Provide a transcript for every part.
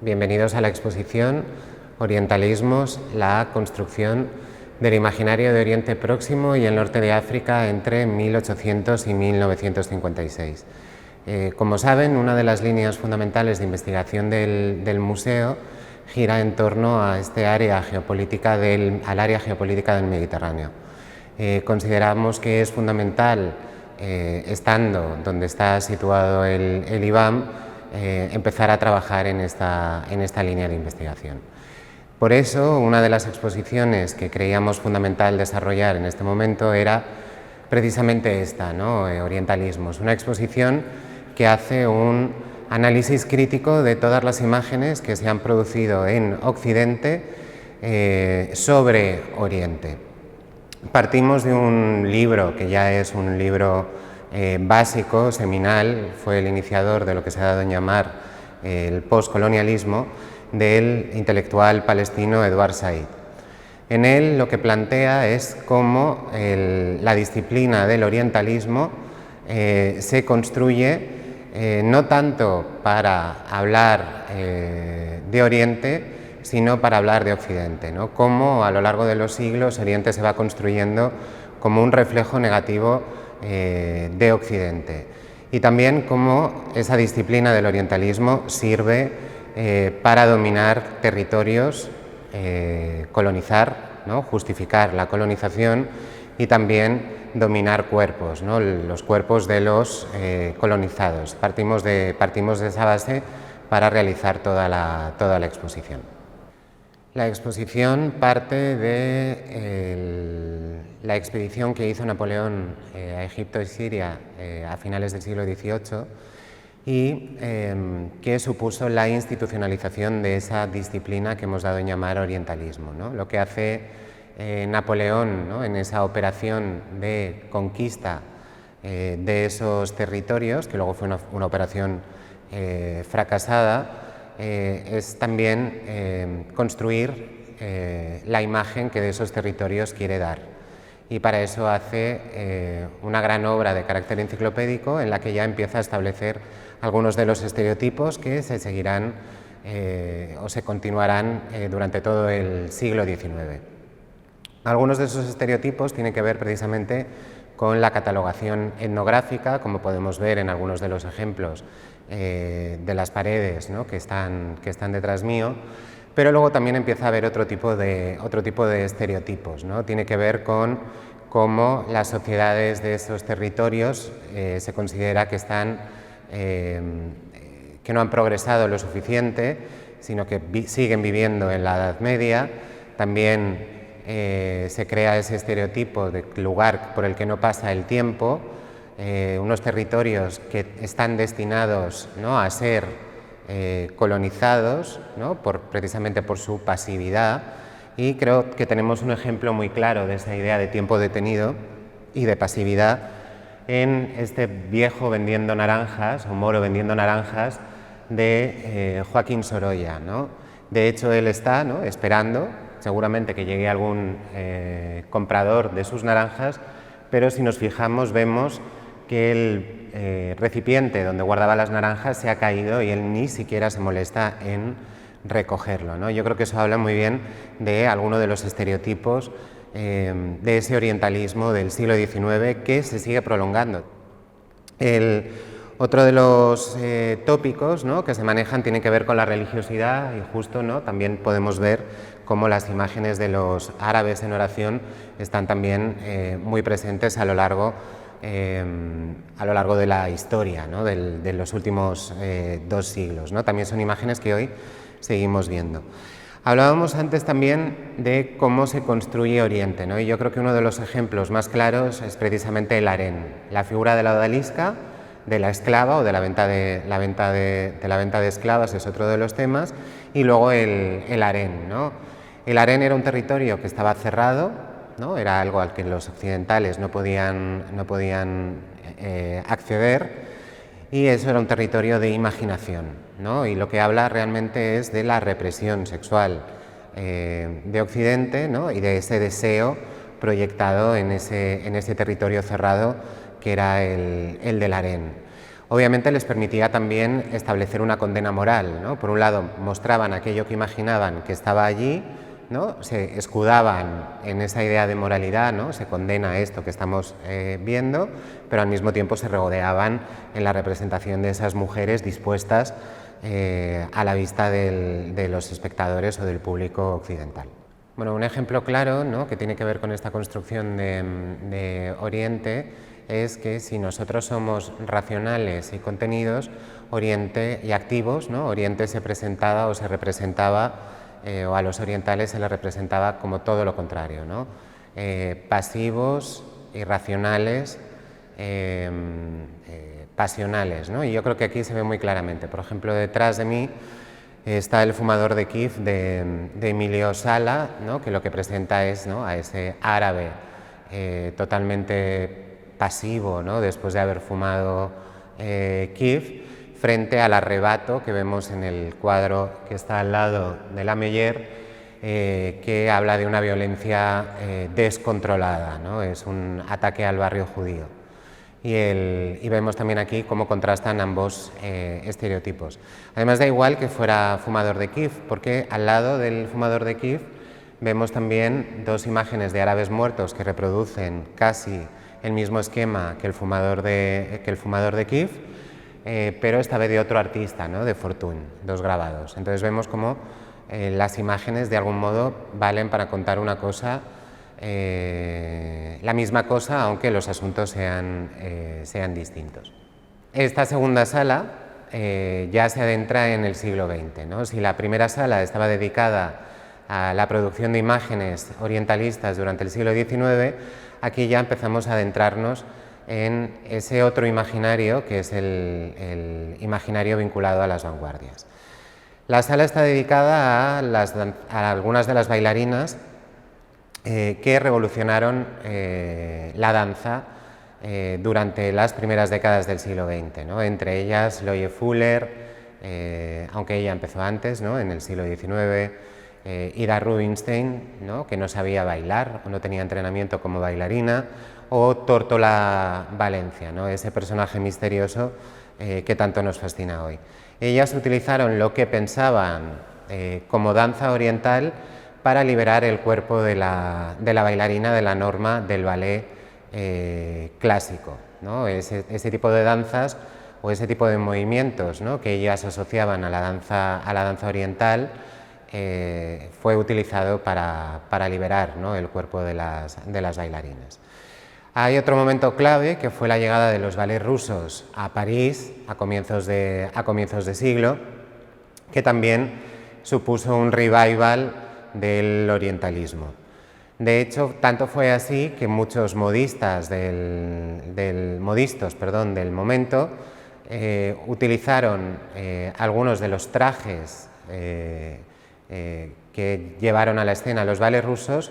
Bienvenidos a la exposición Orientalismos, la construcción del imaginario de Oriente Próximo y el norte de África entre 1800 y 1956. Como saben, una de las líneas fundamentales de investigación del museo gira en torno a al área geopolítica del Mediterráneo. Consideramos que es fundamental, estando donde está situado el IBAM, empezar a trabajar en esta línea de investigación. Por eso, una de las exposiciones que creíamos fundamental desarrollar en este momento era precisamente esta, ¿no? Orientalismos, una exposición que hace un análisis crítico de todas las imágenes que se han producido en Occidente sobre Oriente. Partimos de un libro que ya es un libro básico, seminal, fue el iniciador de lo que se ha dado en llamar el postcolonialismo, del intelectual palestino Edward Said. En él lo que plantea es cómo la disciplina del orientalismo se construye no tanto para hablar de Oriente, sino para hablar de Occidente, ¿no? Cómo a lo largo de los siglos Oriente se va construyendo como un reflejo negativo de Occidente, y también cómo esa disciplina del orientalismo sirve para dominar territorios, colonizar, ¿no? Justificar la colonización y también dominar cuerpos, ¿no? Los cuerpos de los colonizados. Partimos de esa base para realizar toda la exposición. La exposición parte de la expedición que hizo Napoleón a Egipto y Siria a finales del siglo XVIII y que supuso la institucionalización de esa disciplina que hemos dado en llamar orientalismo, ¿no? Lo que hace Napoleón, ¿no? En esa operación de conquista de esos territorios, que luego fue una operación fracasada, es también construir la imagen que de esos territorios quiere dar. Y para eso hace una gran obra de carácter enciclopédico en la que ya empieza a establecer algunos de los estereotipos que se seguirán o se continuarán durante todo el siglo XIX. Algunos de esos estereotipos tienen que ver precisamente con la catalogación etnográfica, como podemos ver en algunos de los ejemplos de las paredes, ¿no? que están detrás mío, pero luego también empieza a haber otro tipo de estereotipos, ¿no? Tiene que ver con cómo las sociedades de esos territorios se considera que no han progresado lo suficiente, sino que siguen viviendo en la Edad Media. También se crea ese estereotipo de lugar por el que no pasa el tiempo, unos territorios que están destinados, ¿no? a ser colonizados, ¿no? precisamente por su pasividad, y creo que tenemos un ejemplo muy claro de esa idea de tiempo detenido y de pasividad en este viejo vendiendo naranjas, o moro vendiendo naranjas, de Joaquín Sorolla, ¿no? De hecho, él está, ¿no? esperando seguramente que llegue algún comprador de sus naranjas, pero si nos fijamos vemos que el recipiente donde guardaba las naranjas se ha caído y él ni siquiera se molesta en recogerlo, ¿no? Yo creo que eso habla muy bien de alguno de los estereotipos de ese orientalismo del siglo XIX que se sigue prolongando. Otro de los tópicos, ¿no? que se manejan tiene que ver con la religiosidad, y justo, ¿no? también podemos ver cómo las imágenes de los árabes en oración están también muy presentes a lo largo de la historia, ¿no? de los últimos 2 siglos, ¿no? También son imágenes que hoy seguimos viendo. Hablábamos antes también de cómo se construye Oriente, ¿no? Y yo creo que uno de los ejemplos más claros es precisamente el harén, la figura de la odalisca, de la esclava o de la venta de esclavas es otro de los temas, y luego el harén, ¿no? El harén era un territorio que estaba cerrado, ¿no? Era algo al que los occidentales no podían acceder, y eso era un territorio de imaginación, ¿no? Y lo que habla realmente es de la represión sexual de Occidente, ¿no? y de ese deseo proyectado en ese territorio cerrado que era el del harén. Obviamente les permitía también establecer una condena moral, ¿no? Por un lado, mostraban aquello que imaginaban que estaba allí, ¿no? Se escudaban en esa idea de moralidad, ¿no? Se condena esto que estamos viendo, pero al mismo tiempo se regodeaban en la representación de esas mujeres dispuestas a la vista de los espectadores o del público occidental. Bueno, un ejemplo claro, ¿no?, que tiene que ver con esta construcción de Oriente es que si nosotros somos racionales y contenidos, Oriente y activos, ¿no?, Oriente se presentaba o se representaba, o a los orientales se les representaba como todo lo contrario, ¿no? Pasivos, irracionales, pasionales, ¿no? Y yo creo que aquí se ve muy claramente. Por ejemplo, detrás de mí está El fumador de Kiev de Emilio Sala, ¿no?, que lo que presenta es, ¿no?, a ese árabe totalmente pasivo, ¿no?, después de haber fumado Kiev, frente al arrebato que vemos en el cuadro que está al lado de la Meyer, que habla de una violencia descontrolada, ¿no? Es un ataque al barrio judío. Y vemos también aquí cómo contrastan ambos estereotipos. Además, da igual que fuera fumador de Kiev, porque al lado del fumador de Kiev vemos también dos imágenes de árabes muertos que reproducen casi el mismo esquema que el fumador de Kiev, pero esta vez de otro artista, ¿no?, de Fortuny, dos grabados. Entonces vemos cómo las imágenes de algún modo valen para contar una cosa, la misma cosa, aunque los asuntos sean distintos. Esta segunda sala ya se adentra en el siglo XX, ¿no? Si la primera sala estaba dedicada a la producción de imágenes orientalistas durante el siglo XIX, aquí ya empezamos a adentrarnos en ese otro imaginario que es el imaginario vinculado a las vanguardias. La sala está dedicada a algunas de las bailarinas que revolucionaron la danza durante las primeras décadas del siglo XX, ¿no? Entre ellas Loie Fuller, aunque ella empezó antes, ¿no?, en el siglo XIX, Ida Rubinstein, ¿no?, que no sabía bailar o no tenía entrenamiento como bailarina, o Tórtola Valencia, ¿no?, ese personaje misterioso que tanto nos fascina hoy. Ellas utilizaron lo que pensaban como danza oriental para liberar el cuerpo de la bailarina de la norma del ballet clásico, ¿no? Ese tipo de danzas o ese tipo de movimientos, ¿no?, que ellas asociaban a la danza oriental fue utilizado para liberar, ¿no?, el cuerpo de las bailarinas. Hay otro momento clave que fue la llegada de los ballets rusos a París a comienzos de siglo, que también supuso un revival del orientalismo. De hecho, tanto fue así que muchos modistas del momento utilizaron algunos de los trajes que llevaron a la escena los ballets rusos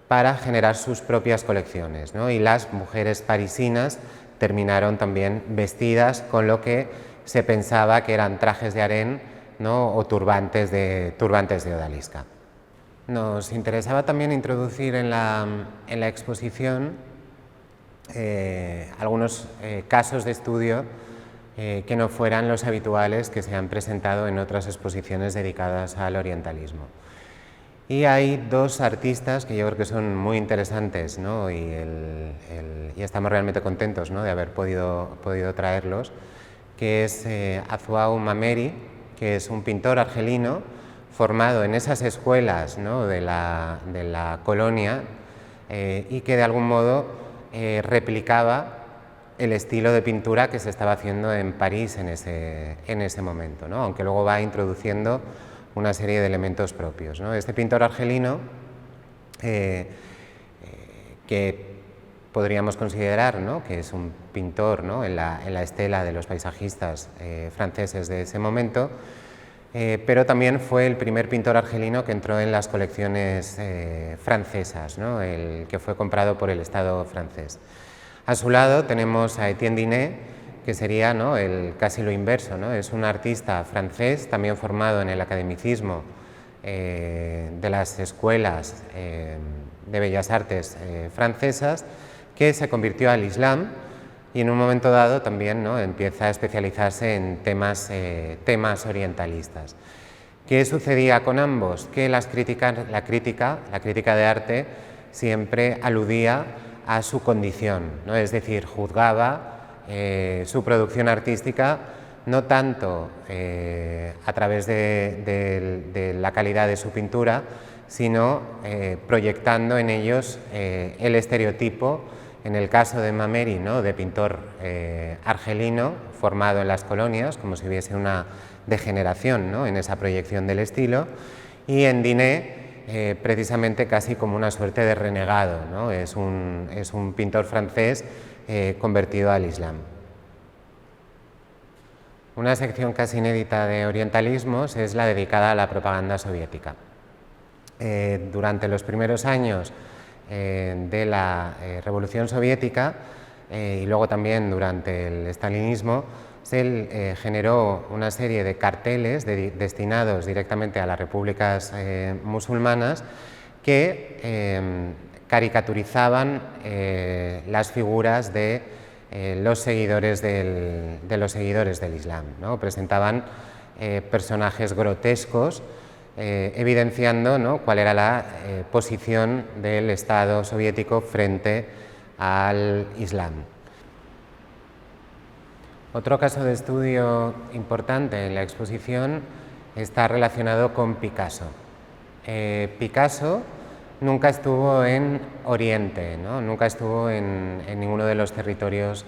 para generar sus propias colecciones, ¿no? Y las mujeres parisinas terminaron también vestidas con lo que se pensaba que eran trajes de harén, ¿no?, o turbantes de odalisca. Nos interesaba también introducir en la exposición algunos casos de estudio que no fueran los habituales que se han presentado en otras exposiciones dedicadas al orientalismo. Y hay dos artistas que yo creo que son muy interesantes, ¿no?, y estamos realmente contentos, ¿no?, de haber podido traerlos, que es Azuau Mameri, que es un pintor argelino formado en esas escuelas, ¿no?, de la colonia y que de algún modo replicaba el estilo de pintura que se estaba haciendo en París en ese momento, ¿no?, aunque luego va introduciendo una serie de elementos propios, ¿no? Este pintor argelino, que podríamos considerar, ¿no?, que es un pintor, ¿no?, en la estela de los paisajistas franceses de ese momento, pero también fue el primer pintor argelino que entró en las colecciones francesas, ¿no?, el que fue comprado por el Estado francés. A su lado tenemos a Etienne Dinet, que sería, ¿no?, casi lo inverso, ¿no?, es un artista francés, también formado en el academicismo de las escuelas de bellas artes francesas, que se convirtió al Islam y en un momento dado también, ¿no?, empieza a especializarse en temas orientalistas. ¿Qué sucedía con ambos? Que la crítica de arte siempre aludía a su condición, ¿no? Es decir, juzgaba su producción artística no tanto a través de la calidad de su pintura, sino proyectando en ellos el estereotipo, en el caso de Mameri, ¿no?, de pintor argelino formado en las colonias, como si hubiese una degeneración, ¿no?, en esa proyección del estilo, y en Diné precisamente casi como una suerte de renegado, ¿no? Es un pintor francés convertido al Islam. Una sección casi inédita de orientalismos es la dedicada a la propaganda soviética. Durante los primeros años de la Revolución Soviética y luego también durante el estalinismo, se generó una serie de carteles destinados directamente a las repúblicas musulmanas que caricaturizaban las figuras de los seguidores del Islam, ¿no? Presentaban personajes grotescos evidenciando, ¿no?, cuál era la posición del Estado soviético frente al Islam. Otro caso de estudio importante en la exposición está relacionado con Picasso. Picasso nunca estuvo en Oriente, ¿no?, nunca estuvo en ninguno de los territorios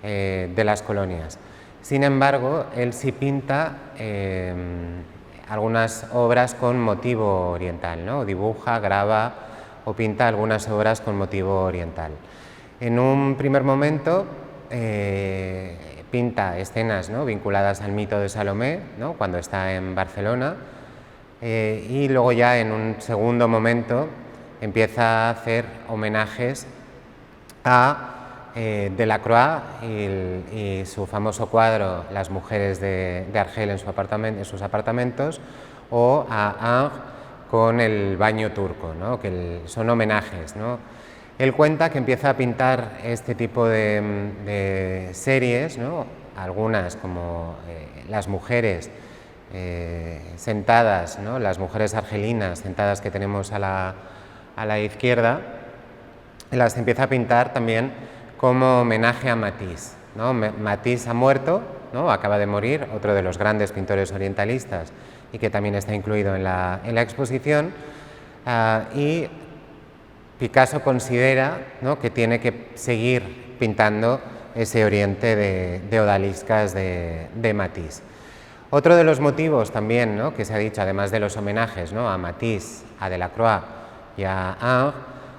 de las colonias. Sin embargo, él sí pinta algunas obras con motivo oriental, ¿no? Dibuja, graba o pinta algunas obras con motivo oriental. En un primer momento pinta escenas, ¿no?, vinculadas al mito de Salomé, ¿no?, cuando está en Barcelona, y luego ya en un segundo momento empieza a hacer homenajes a Delacroix y su famoso cuadro Las mujeres de Argel en sus apartamentos, o a Ingres con el baño turco, ¿no?, que son homenajes, ¿no? Él cuenta que empieza a pintar este tipo de series, ¿no?, algunas como las mujeres sentadas, ¿no?, las mujeres argelinas sentadas que tenemos a la izquierda, las empieza a pintar también como homenaje a Matisse, ¿no? Matisse ha muerto, ¿no?, acaba de morir, otro de los grandes pintores orientalistas y que también está incluido en la exposición, y Picasso considera, ¿no?, que tiene que seguir pintando ese Oriente de odaliscas de Matisse. Otro de los motivos también, ¿no?, que se ha dicho, además de los homenajes, ¿no?, a Matisse, a Delacroix y a Ingres,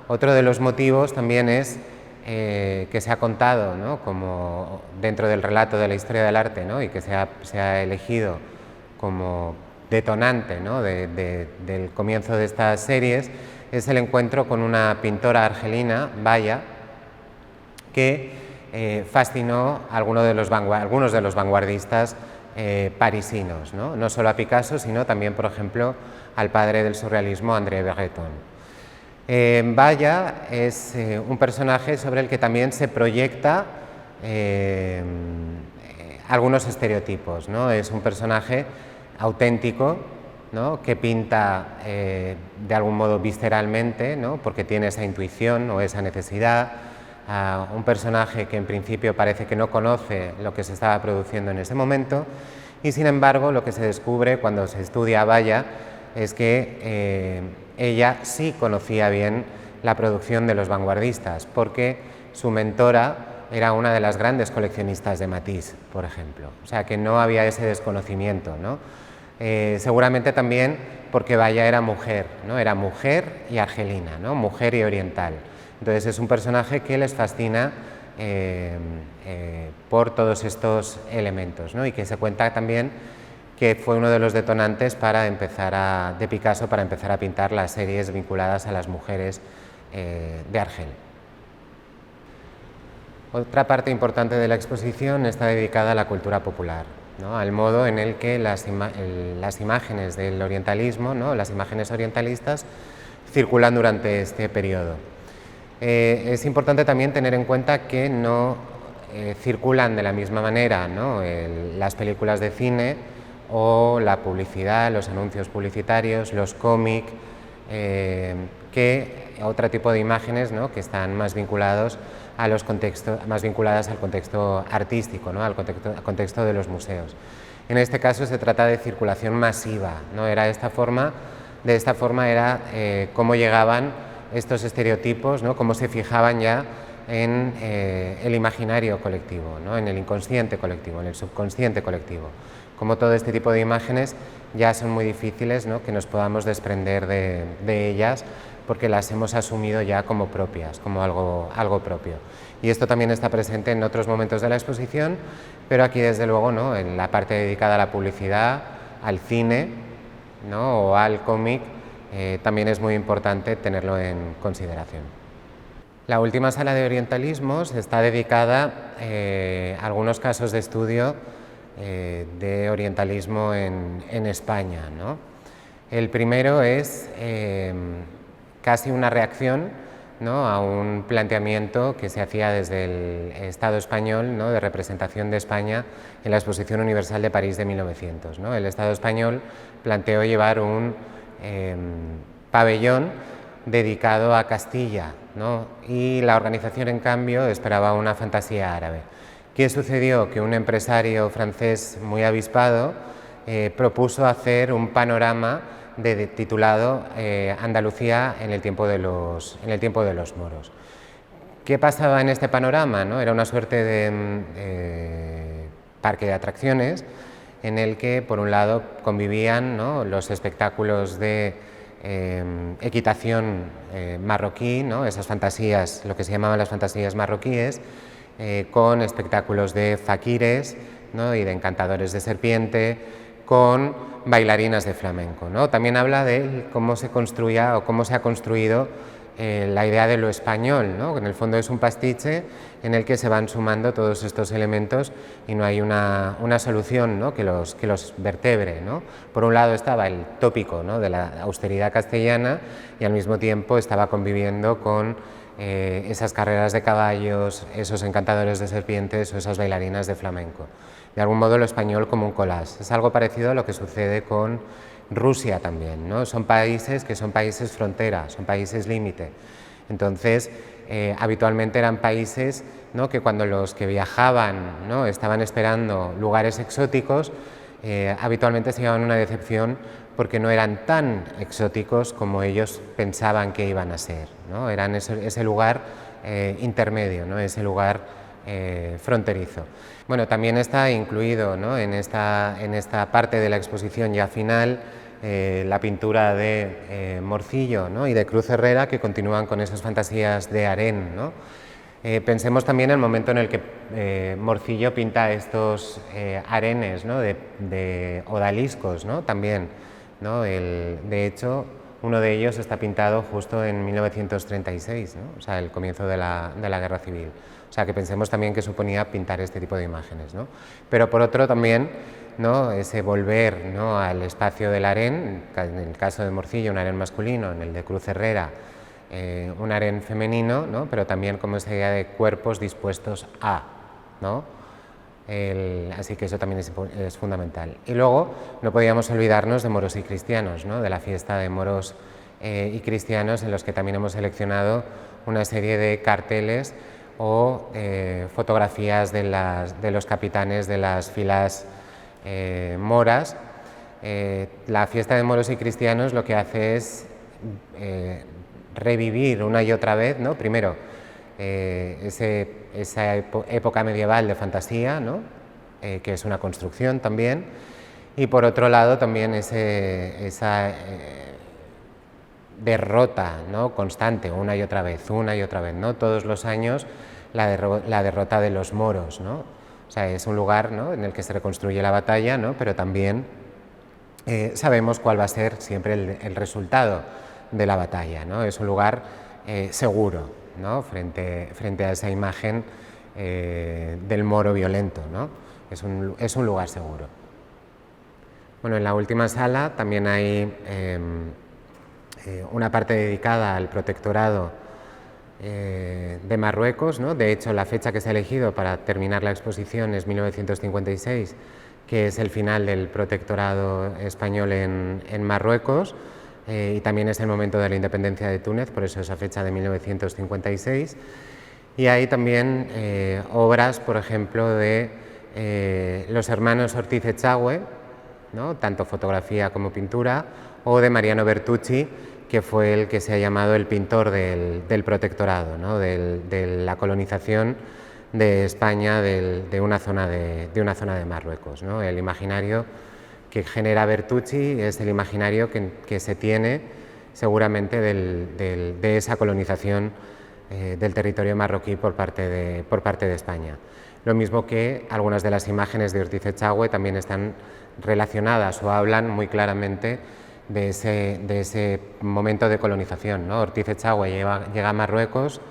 otro de los motivos también es que se ha contado, ¿no?, como dentro del relato de la historia del arte, ¿no?, y que se ha elegido como detonante, ¿no?, del comienzo de estas series, es el encuentro con una pintora argelina, Baya, que fascinó a algunos de los vanguardistas parisinos, ¿no?, no solo a Picasso, sino también, por ejemplo, al padre del surrealismo, André Breton. Baya es un personaje sobre el que también se proyecta algunos estereotipos, ¿no? Es un personaje auténtico, ¿no?, que pinta de algún modo visceralmente, ¿no?, porque tiene esa intuición o esa necesidad, un personaje que en principio parece que no conoce lo que se estaba produciendo en ese momento, y sin embargo lo que se descubre cuando se estudia a Baya es que ella sí conocía bien la producción de los vanguardistas, porque su mentora era una de las grandes coleccionistas de Matisse, por ejemplo. O sea, que no había ese desconocimiento, ¿no? Seguramente también porque Baya era mujer, ¿no?, era mujer y argelina, ¿no?, mujer y oriental. Entonces es un personaje que les fascina por todos estos elementos, ¿no?, y que se cuenta también que fue uno de los detonantes de Picasso para empezar a pintar las series vinculadas a las mujeres de Argel. Otra parte importante de la exposición está dedicada a la cultura popular, ¿no?, al modo en el que las imágenes del orientalismo, ¿no?, las imágenes orientalistas circulan durante este periodo. Es importante también tener en cuenta que no circulan de la misma manera, ¿no?, las películas de cine o la publicidad, los anuncios publicitarios, los cómics, que otro tipo de imágenes, ¿no?, que están más vinculadas al contexto artístico, ¿no?, al contexto de los museos. En este caso se trata de circulación masiva, ¿no? De esta forma era cómo llegaban estos estereotipos, ¿no?, cómo se fijaban ya en el imaginario colectivo, ¿no?, en el inconsciente colectivo, en el subconsciente colectivo. Como todo este tipo de imágenes ya son muy difíciles, ¿no?, que nos podamos desprender de ellas, porque las hemos asumido ya como propias, como algo propio. Y esto también está presente en otros momentos de la exposición, pero aquí desde luego, ¿no?, en la parte dedicada a la publicidad, al cine, ¿no?, o al cómic, también es muy importante tenerlo en consideración. La última sala de orientalismos está dedicada a algunos casos de estudio de orientalismo en España, ¿no? El primero es casi una reacción, ¿no?, a un planteamiento que se hacía desde el Estado español, ¿no?, de representación de España en la Exposición Universal de París de 1900, ¿no? El Estado español planteó llevar un pabellón dedicado a Castilla, ¿no?, y la organización, en cambio, esperaba una fantasía árabe. ¿Qué sucedió? Que un empresario francés muy avispado propuso hacer un panorama titulado Andalucía en el tiempo de los moros. ¿Qué pasaba en este panorama, ¿no? Era una suerte de parque de atracciones en el que, por un lado, convivían, ¿no?, los espectáculos de equitación marroquí, ¿no?, esas fantasías, lo que se llamaban las fantasías marroquíes, con espectáculos de faquires, ¿no?, y de encantadores de serpiente, con bailarinas de flamenco, ¿no? También habla de cómo se construía o cómo se ha construido la idea de lo español, ¿no?, que en el fondo es un pastiche en el que se van sumando todos estos elementos y no hay una solución, ¿no?, que los vertebre, ¿no? Por un lado estaba el tópico, ¿no?, de la austeridad castellana, y al mismo tiempo estaba conviviendo con esas carreras de caballos, esos encantadores de serpientes o esas bailarinas de flamenco. De algún modo lo español como un collage. Es algo parecido a lo que sucede con Rusia también, ¿no? Son países que son países frontera, son países límite. Entonces, habitualmente eran países, ¿no?, que cuando los que viajaban, ¿no?, estaban esperando lugares exóticos, habitualmente se llevaban una decepción porque no eran tan exóticos como ellos pensaban que iban a ser, ¿no? Eran ese lugar intermedio, ¿no?, ese lugar fronterizo. Bueno, también está incluido, ¿no?, en esta parte de la exposición ya final la pintura de Morcillo, ¿no?, y de Cruz Herrera, que continúan con esas fantasías de harén, ¿no? Pensemos también en el momento en el que Morcillo pinta estos harenes, ¿no?, de odaliscos, ¿no?, también, ¿no? De hecho, uno de ellos está pintado justo en 1936, ¿no?, o sea, el comienzo de la Guerra Civil. O sea, que pensemos también que suponía pintar este tipo de imágenes, ¿no? Pero por otro también, ¿no?, ese volver, ¿no?, al espacio del harén, en el caso de Morcillo un harén masculino, en el de Cruz Herrera un harén femenino, ¿no?, pero también como esa idea de cuerpos dispuestos a, ¿no? Así que eso también es fundamental. Y luego no podíamos olvidarnos de moros y cristianos, ¿no?, de la fiesta de moros y cristianos, en los que también hemos seleccionado una serie de carteles o fotografías de los capitanes de las filas moras. La fiesta de moros y cristianos lo que hace es revivir una y otra vez, ¿no?, primero esa época medieval de fantasía, ¿no?, que es una construcción también, y por otro lado también esa derrota, ¿no?, constante, una y otra vez, ¿no?, todos los años la derrota de los moros, ¿no? O sea, es un lugar, ¿no?, en el que se reconstruye la batalla, ¿no?, pero también sabemos cuál va a ser siempre el resultado de la batalla, ¿no? Es un lugar seguro, ¿no?, frente a esa imagen del moro violento, ¿no? Es un lugar seguro. Bueno, en la última sala también hay una parte dedicada al protectorado de Marruecos, ¿no? De hecho, la fecha que se ha elegido para terminar la exposición es 1956, que es el final del protectorado español en Marruecos, y también es el momento de la independencia de Túnez, por eso esa fecha de 1956. Y hay también obras, por ejemplo, de los hermanos Ortiz Echagüe, ¿no? Tanto fotografía como pintura, o de Mariano Bertucci, que fue el que se ha llamado el pintor del protectorado, ¿no? De la colonización de España de una zona de Marruecos, ¿no? El imaginario que genera Bertucci es el imaginario que se tiene seguramente de esa colonización del territorio marroquí por parte de España. Lo mismo que algunas de las imágenes de Ortiz Echagüe también están relacionadas o hablan muy claramente de ese momento de colonización, ¿no? Ortiz Echagüe llega a Marruecos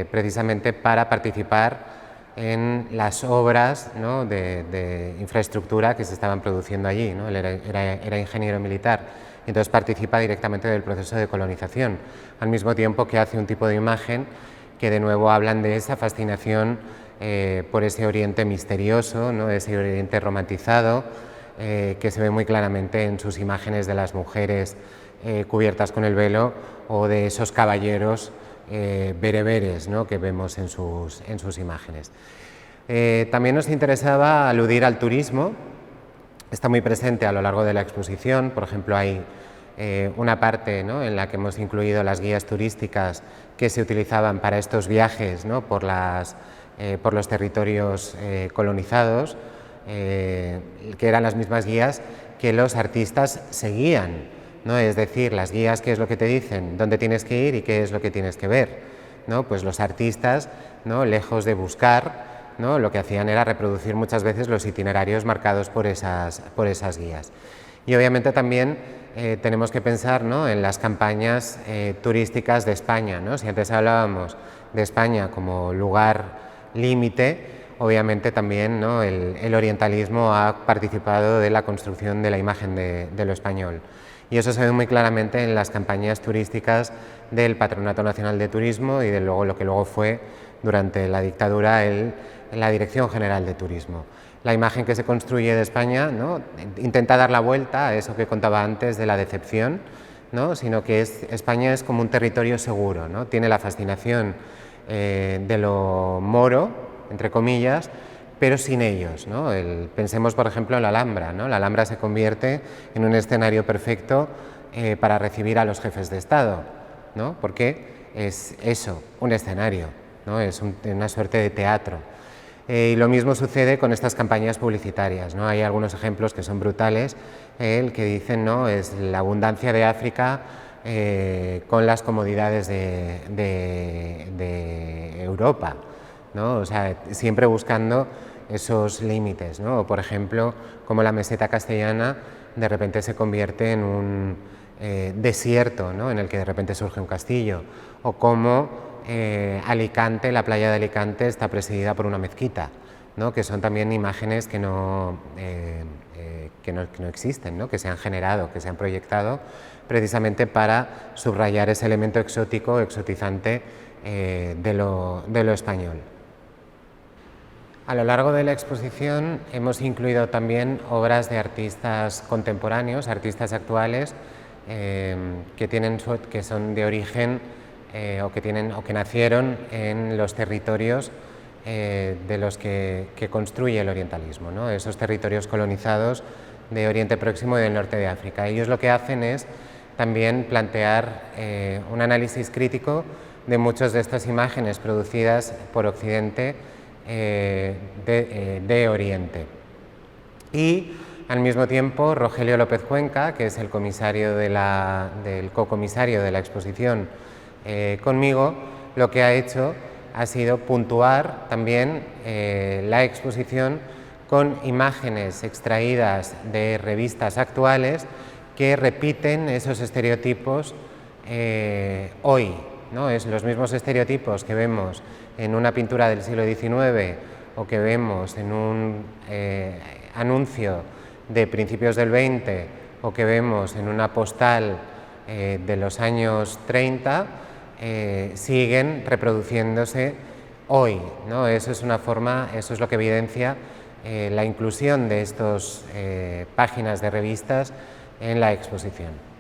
precisamente para participar en las obras, ¿no? de infraestructura que se estaban produciendo allí, ¿no? Él era ingeniero militar, y entonces participa directamente del proceso de colonización, al mismo tiempo que hace un tipo de imagen que de nuevo hablan de esa fascinación por ese Oriente misterioso, ¿no? Ese Oriente romantizado, que se ve muy claramente en sus imágenes de las mujeres cubiertas con el velo o de esos caballeros bereberes, ¿no? Que vemos en sus imágenes. También nos interesaba aludir al turismo. Está muy presente a lo largo de la exposición. Por ejemplo, hay una parte, ¿no? En la que hemos incluido las guías turísticas que se utilizaban para estos viajes, ¿no? por los territorios colonizados, que eran las mismas guías que los artistas seguían, ¿no? Es decir, las guías, ¿qué es lo que te dicen? ¿Dónde tienes que ir y qué es lo que tienes que ver? ¿No? Pues los artistas, ¿no? Lejos de buscar, ¿no? Lo que hacían era reproducir muchas veces los itinerarios marcados por esas guías. Y obviamente también tenemos que pensar, ¿no? En las campañas turísticas de España, ¿no? Si antes hablábamos de España como lugar límite, obviamente también, ¿no? el orientalismo ha participado de la construcción de la imagen de lo español. Y eso se ve muy claramente en las campañas turísticas del Patronato Nacional de Turismo y de luego lo que luego fue durante la dictadura la Dirección General de Turismo. La imagen que se construye de España, ¿no? Intenta dar la vuelta a eso que contaba antes de la decepción, ¿no? Sino que España es como un territorio seguro, ¿no? Tiene la fascinación de lo moro, entre comillas, pero sin ellos, ¿no? Pensemos, por ejemplo, en la Alhambra, ¿no? La Alhambra se convierte en un escenario perfecto para recibir a los jefes de Estado, ¿no? Porque es eso, un escenario, ¿no? Es una suerte de teatro. Y lo mismo sucede con estas campañas publicitarias, ¿no? Hay algunos ejemplos que son brutales, el que dicen, ¿no? Es la abundancia de África con las comodidades de Europa, ¿no? O sea, siempre buscando esos límites, ¿no? O por ejemplo, como la meseta castellana de repente se convierte en un desierto, ¿no? En el que de repente surge un castillo, o como Alicante, la playa de Alicante está presidida por una mezquita, ¿no? Que son también imágenes que no existen, ¿no? Que se han generado, que se han proyectado precisamente para subrayar ese elemento exótico, exotizante de lo español. A lo largo de la exposición hemos incluido también obras de artistas contemporáneos, artistas actuales, que son de origen o que nacieron en los territorios de los que construye el orientalismo, ¿no? Esos territorios colonizados de Oriente Próximo y del norte de África. Ellos lo que hacen es también plantear un análisis crítico de muchas de estas imágenes producidas por Occidente de Oriente. Y al mismo tiempo Rogelio López Cuenca, que es el comisario del cocomisario de la exposición conmigo, lo que ha hecho ha sido puntuar también la exposición con imágenes extraídas de revistas actuales que repiten esos estereotipos hoy, ¿no? Es los mismos estereotipos que vemos en una pintura del siglo XIX o que vemos en un anuncio de principios del XX o que vemos en una postal de los años 30, siguen reproduciéndose hoy, ¿no? Eso es una forma, eso es lo que evidencia la inclusión de estas páginas de revistas en la exposición.